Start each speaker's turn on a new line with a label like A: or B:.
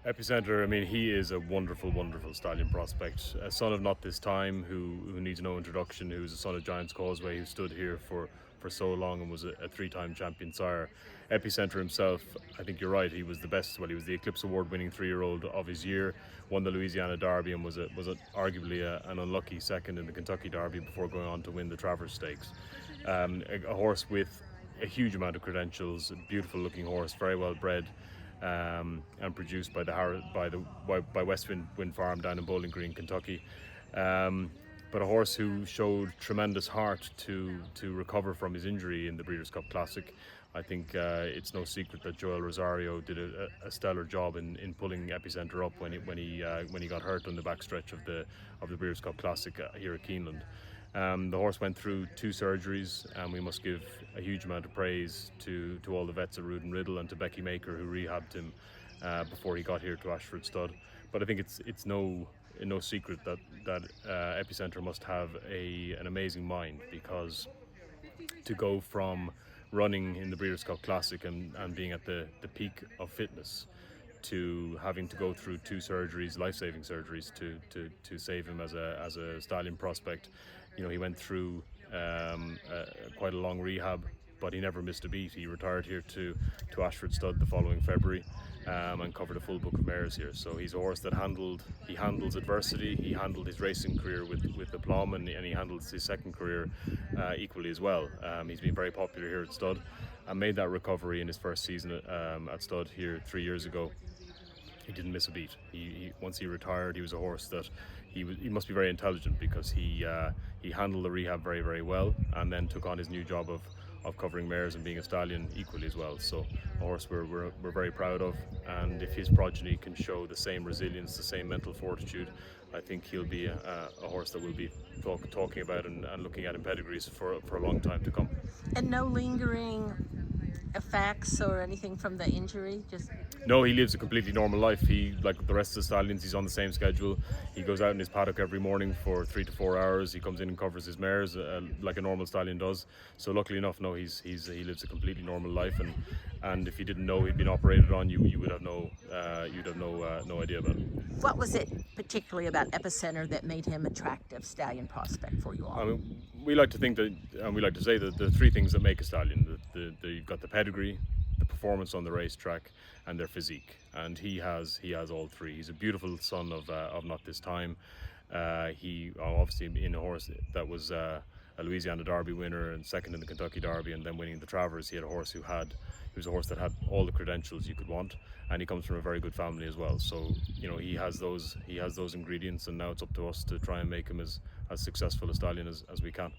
A: Epicenter, I mean, he is a wonderful, wonderful stallion prospect. A son of Not This Time, who needs no introduction, who's a son of Giant's Causeway, who stood here for so long and was a three-time champion sire. Epicenter himself, I think you're right, he was the best. Well, he was the Eclipse Award winning 3-year-old of his year, won the Louisiana Derby and was arguably an unlucky second in the Kentucky Derby before going on to win the Travers Stakes. A horse with a huge amount of credentials, a beautiful looking horse, very well bred. And produced by Westwind Farm down in Bowling Green, Kentucky. But a horse who showed tremendous heart to recover from his injury in the Breeders' Cup Classic. I think it's no secret that Joel Rosario did a stellar job in pulling Epicenter up when he got hurt on the backstretch of the Breeders' Cup Classic here at Keeneland. The horse went through 2 surgeries, and we must give a huge amount of praise to all the vets at Rood and Riddle and to Becky Maker, who rehabbed him before he got here to Ashford Stud. But I think it's no secret that Epicenter must have an amazing mind, because to go from running in the Breeders' Cup Classic and being at the peak of fitness to having to go through 2 surgeries, life-saving surgeries, to save him as a stallion prospect. You know, he went through quite a long rehab, but he never missed a beat. He retired here to Ashford Stud the following February and covered a full book of mares here. So he's a horse that handles adversity. He handled his racing career with aplomb, and he handles his second career equally as well. He's been very popular here at Stud and made that recovery in his first season at Stud here 3 years ago. He didn't miss a beat. Once he retired, he was a horse that he must be very intelligent, because he handled the rehab very, very well, and then took on his new job of covering mares and being a stallion equally as well. So a horse we're very proud of, and if his progeny can show the same resilience, the same mental fortitude, I think he'll be a horse that we'll be talking about and looking at in pedigrees for a long time to come.
B: And no lingering effects or anything from the injury?
A: No, he lives a completely normal life. He, like the rest of the stallions, he's on the same schedule. He goes out in his paddock every morning for 3 to 4 hours. He comes in and covers his mares like a normal stallion does. So luckily enough, no, he lives a completely normal life. And if you didn't know he'd been operated on, you would have no idea about it.
B: What was it particularly about Epicenter that made him attractive stallion prospect for you all?
A: I mean, we like to think that, and we like to say that the 3 things that make a stallion: you've got the pedigree, the performance on the racetrack, and their physique. And he has all 3. He's a beautiful son of Not This Time. He obviously, in a horse that was a Louisiana Derby winner and second in the Kentucky Derby, and then winning the Travers, he was a horse that had all the credentials you could want, and he comes from a very good family as well. So, you know, he has those ingredients, and now it's up to us to try and make him as successful a stallion as we can.